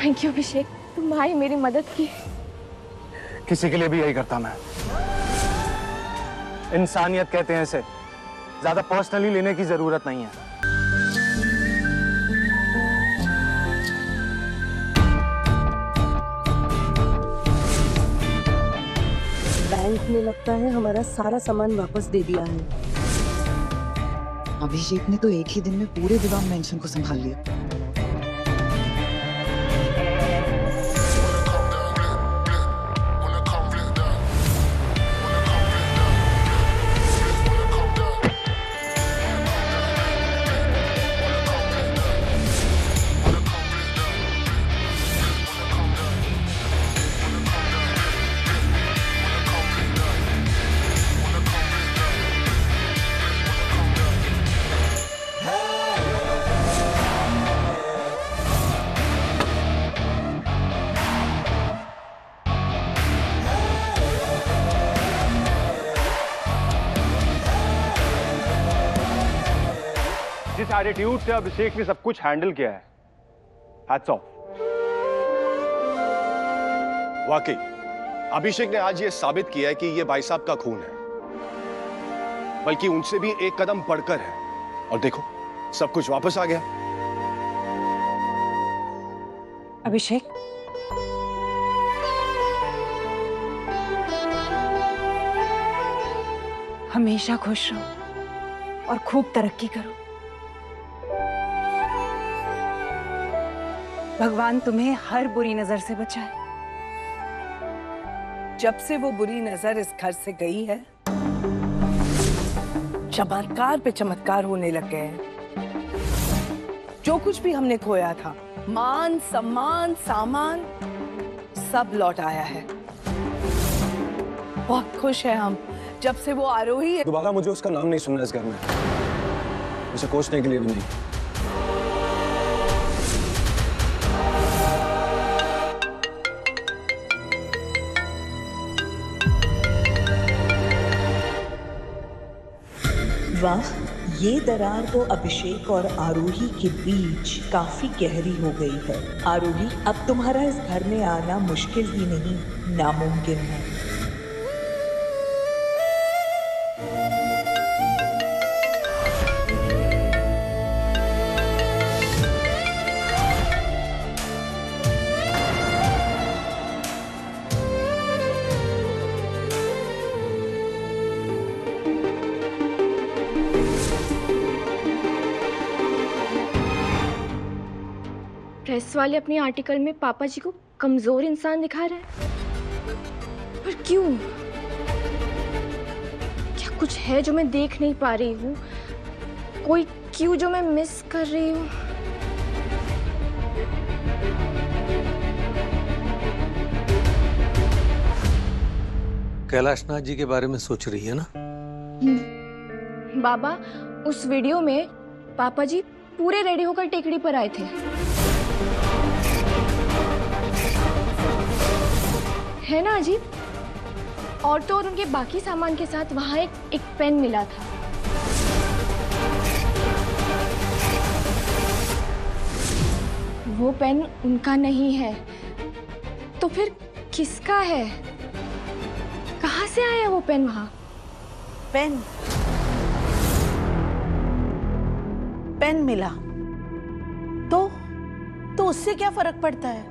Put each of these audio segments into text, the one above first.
Thank you अभिषेक, तुम्हारी मेरी मदद की। किसी के लिए भी यही करता मैं। इंसानियत कहते हैं इसे, ज्यादा पर्सनली लेने की जरूरत नहीं है। बैंक ने लगता है हमारा सारा सामान वापस दे दिया है। अभिषेक ने तो एक ही दिन में पूरे दीवान मेंशन को संभाल लिया। जिस एटीट्यूड से अभिषेक ने सब कुछ हैंडल किया है, हैट्स ऑफ। वाकई अभिषेक ने आज ये साबित किया है कि ये भाई साहब का खून है, बल्कि उनसे भी एक कदम बढ़कर है। और देखो, सब कुछ वापस आ गया। अभिषेक, हमेशा खुश रहो और खूब तरक्की करो। भगवान तुम्हें हर बुरी नजर से बचाए। जब से वो बुरी नजर इस घर से गई है, चमत्कार पे चमत्कार होने लग गए हैं। जो कुछ भी हमने खोया था, मान सम्मान सामान, सब लौट आया है। बहुत खुश है हम जब से वो आरोही है। दोबारा मुझे उसका नाम नहीं सुनना इस घर में, उसे कोसने के लिए भी नहीं। वाह, ये दरार तो अभिषेक और आरोही के बीच काफी गहरी हो गई है। आरोही, अब तुम्हारा इस घर में आना मुश्किल ही नहीं, नामुमकिन है। प्रेस वाले अपने आर्टिकल में पापा जी को कमजोर इंसान दिखा रहे हैं, पर क्यों? क्या कुछ है जो मैं देख नहीं पा रही हूँ? कोई क्यों जो मैं मिस कर रही हूँ? कैलाश नाथ जी के बारे में सोच रही है ना? बाबा, उस वीडियो में पापा जी पूरे रेडी होकर टेकड़ी पर आए थे, है ना अजीब? और तो और उनके बाकी सामान के साथ वहां एक पेन मिला था। वो पेन उनका नहीं है, तो फिर किसका है? कहाँ से आया वो पेन वहां? पेन मिला तो उससे क्या फर्क पड़ता है?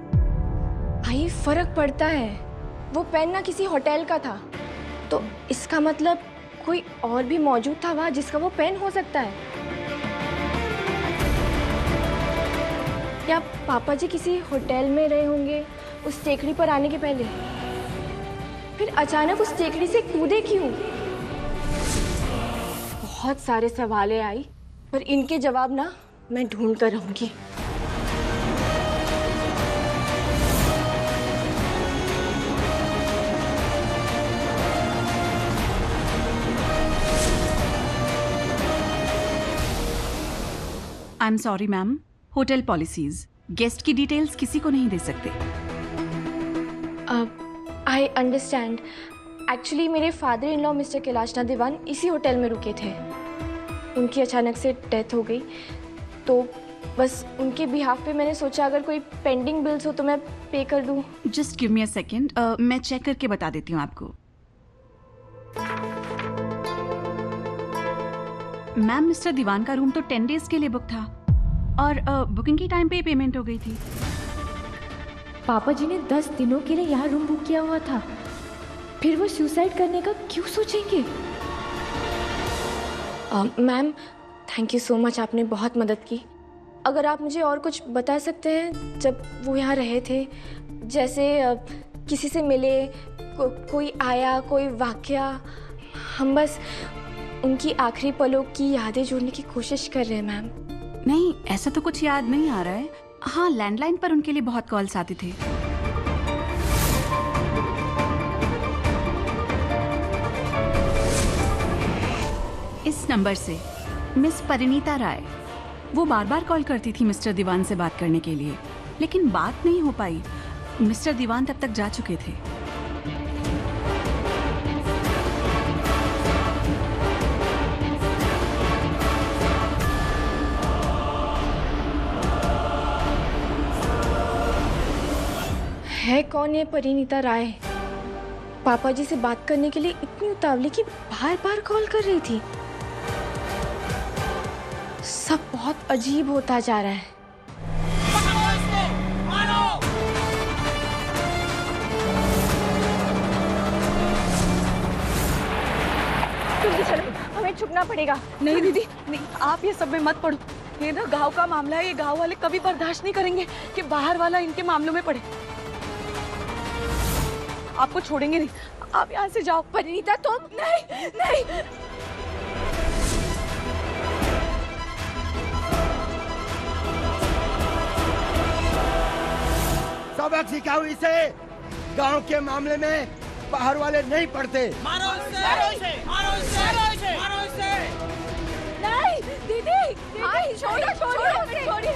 भाई फर्क पड़ता है। वो पेन ना किसी होटल का था, तो इसका मतलब कोई और भी मौजूद था वहां जिसका वो पेन हो सकता है। या पापा जी किसी होटल में रहे होंगे उस टेकड़ी पर आने के पहले, फिर अचानक उस टेकड़ी से कूदे क्यों? बहुत सारे सवालें आई, पर इनके जवाब ना मैं ढूंढ कर रहूंगी। I am sorry ma'am, hotel policies, guest की डिटेल्स किसी को नहीं दे सकते। I understand. एक्चुअली मेरे father in law mister Kailash Nath Diwan इसी होटल में रुके थे। उनकी अचानक से डेथ हो गई, तो बस उनके बिहाफ पे मैंने सोचा अगर कोई पेंडिंग बिल्स हो तो मैं पे कर दूं। Just give me a second, मैं चेक करके बता देती हूँ आपको। मैम, मिस्टर दीवान का रूम तो 10 डेज के लिए बुक था और बुकिंग के टाइम पे ही पेमेंट हो गई थी। पापा जी ने 10 दिनों के लिए यहाँ रूम बुक किया हुआ था, फिर वो सुसाइड करने का क्यों सोचेंगे? Ma'am, thank you so much, आपने बहुत मदद की। अगर आप मुझे और कुछ बता सकते हैं जब वो यहाँ रहे थे, जैसे किसी से मिले, कोई आया, कोई वाकया। हम बस उनकी आखिरी पलों की यादें जोड़ने की कोशिश कर रहे हैं मैम। नहीं, ऐसा तो कुछ याद नहीं आ रहा है। हाँ, लैंडलाइन पर उनके लिए बहुत कॉल्स आते थे। इस नंबर से मिस परिणीता राय, वो बार बार कॉल करती थी मिस्टर दीवान से बात करने के लिए, लेकिन बात नहीं हो पाई। मिस्टर दीवान तब तक जा चुके थे। है कौन ये परिणीता राय? पापा जी से बात करने के लिए इतनी उतावली कि बार बार कॉल कर रही थी। सब बहुत अजीब होता जा रहा है। जल्दी चलो, हमें छुपना पड़ेगा। नहीं दीदी, नहीं, आप ये सब में मत पड़ो। ये ना गांव का मामला है, ये गांव वाले कभी बर्दाश्त नहीं करेंगे कि बाहर वाला इनके मामलों में पड़े। आपको छोड़ेंगे नहीं, आप यहाँ से जाओ। परिणीता, तुम नहीं नहीं, सबक सिखाओ इसे। गांव के मामले में बाहर वाले नहीं पढ़ते। मारो इसे, मारो इसे, मारो इसे, मारो इसे, मारो इसे। नहीं दीदी, छोड़ो, छोड़िए।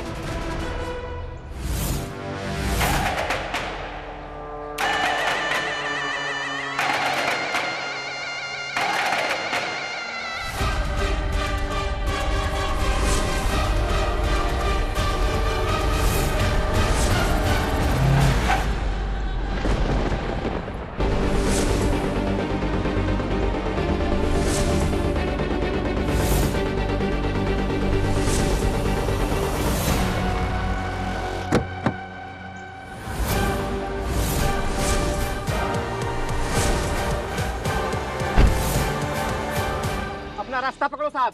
रास्ता पकड़ो साहब।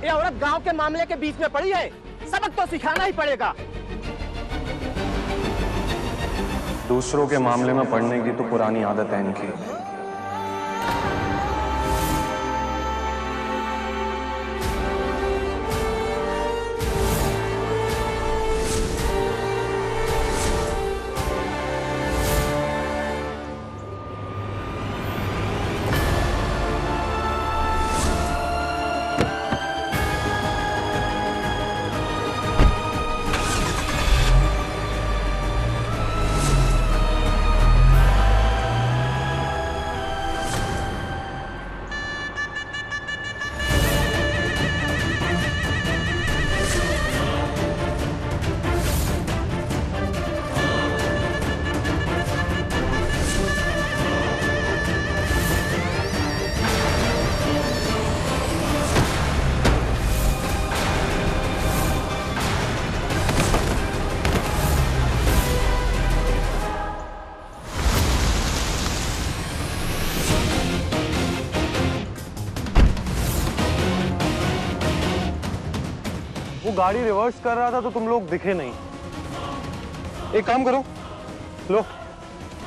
ये औरत गांव के मामले के बीच में पड़ी है, सबक तो सिखाना ही पड़ेगा। दूसरों के मामले में पढ़ने की तो पुरानी आदत है इनकी। वो गाड़ी रिवर्स कर रहा था तो तुम लोग दिखे नहीं। एक काम करो, लो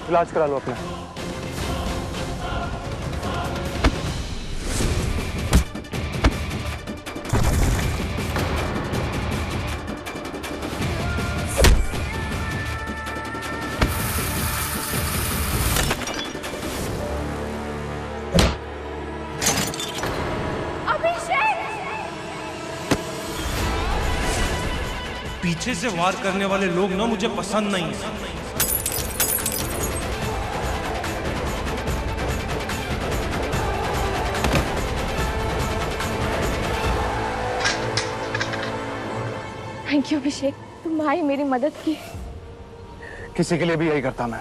इलाज करा लो अपना। पीछे से वार करने वाले लोग ना मुझे पसंद नहीं है। थैंक यू अभिषेक, तुम्हारी मेरी मदद की। किसी के लिए भी यही करता मैं।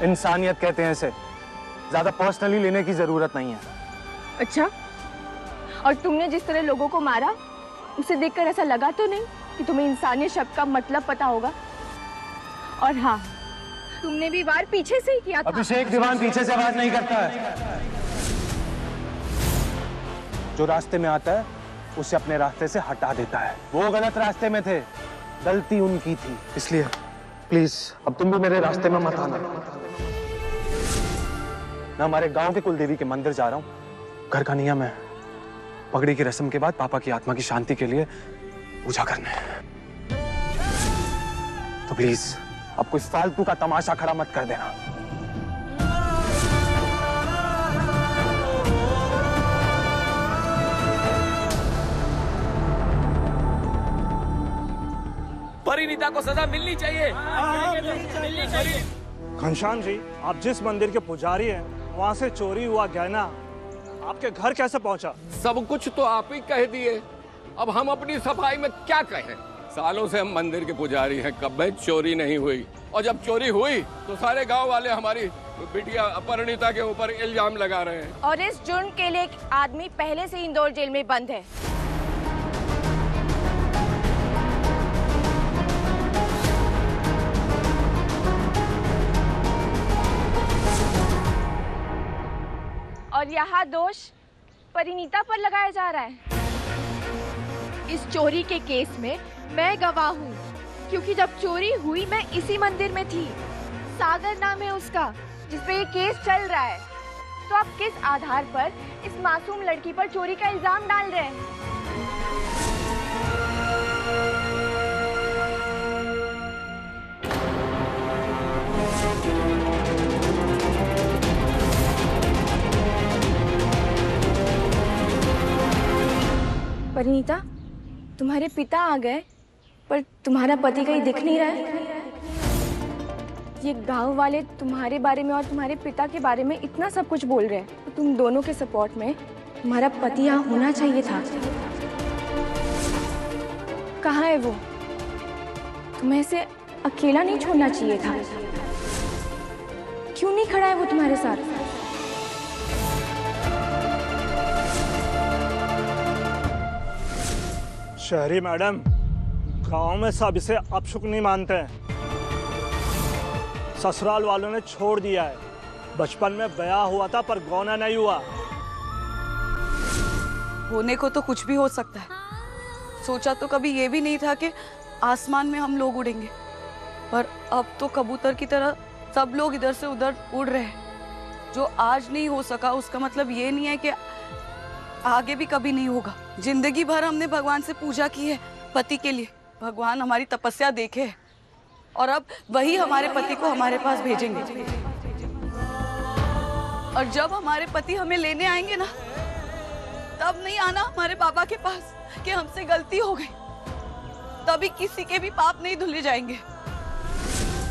इंसानियत कहते हैं इसे, ज्यादा पर्सनली लेने की जरूरत नहीं है। अच्छा, और तुमने जिस तरह लोगों को मारा, उसे देखकर ऐसा लगा तो नहीं कि तुम्हें इंसानियत शब्द का मतलब पता होगा? और हाँ, तुमने भी वार पीछे से ही किया था। अभिषेक दीवान पीछे से वार नहीं करता है। जो रास्ते में आता है उसे अपने रास्ते से हटा देता है। वो गलत रास्ते में थे, गलती उनकी थी। इसलिए प्लीज अब तुम भी मेरे रास्ते में मत आना। मैं हमारे गांव के कुलदेवी के मंदिर जा रहा हूँ। घर का नियम है, पगड़ी की रस्म के बाद पापा की आत्मा की शांति के लिए पूजा करने। तो प्लीज अब कोई फालतू का तमाशा खड़ा मत कर देना। परिणीता को सजा मिलनी चाहिए। घनश्याम जी, आप जिस मंदिर के पुजारी हैं, वहाँ से चोरी हुआ गहना आपके घर कैसे पहुँचा? सब कुछ तो आप ही कह दिए, अब हम अपनी सफाई में क्या कहें? सालों से हम मंदिर के पुजारी हैं, कभी चोरी नहीं हुई, और जब चोरी हुई तो सारे गांव वाले हमारी बिटिया परिणीता के ऊपर इल्जाम लगा रहे हैं। और इस जुर्म के लिए एक आदमी पहले से इंदौर जेल में बंद है। और यहाँ दोष परिणीता पर लगाया जा रहा है। इस चोरी के केस में मैं गवाह हूँ, क्योंकि जब चोरी हुई मैं इसी मंदिर में थी। सागर नाम है उसका, जिसपे ये केस चल रहा है। तो आप किस आधार पर इस मासूम लड़की पर चोरी का इल्जाम डाल रहे हैं? परिणीता, तुम्हारे पिता आ गए, पर तुम्हारा पति कहीं दिख नहीं रहा है। ये गांव वाले तुम्हारे बारे में और तुम्हारे पिता के बारे में इतना सब कुछ बोल रहे हैं। तो तुम दोनों के सपोर्ट में तुम्हारा पति यहाँ होना चाहिए था। कहाँ है वो? तुम्हें इसे अकेला नहीं छोड़ना चाहिए था। क्यों नहीं खड़ा है वो तुम्हारे साथ? शहरी मैडम, गांव में सब इसे अपशुक नहीं मानते हैं। ससुराल वालों ने छोड़ दिया है। बचपन में ब्याह हुआ था पर गौना नहीं हुआ। होने को तो कुछ भी हो सकता है। सोचा तो कभी ये भी नहीं था कि आसमान में हम लोग उड़ेंगे, पर अब तो कबूतर की तरह सब लोग इधर से उधर उड़ रहे हैं। जो आज नहीं हो सका उसका मतलब ये नहीं है कि आगे भी कभी नहीं होगा। जिंदगी भर हमने भगवान से पूजा की है पति के लिए। भगवान हमारी तपस्या देखे है और अब वही हमारे पति को हमारे पास भेजेंगे। और जब हमारे पति हमें लेने आएंगे ना, तब नहीं आना हमारे पापा के पास कि हमसे गलती हो गई। तभी किसी के भी पाप नहीं धुले जाएंगे।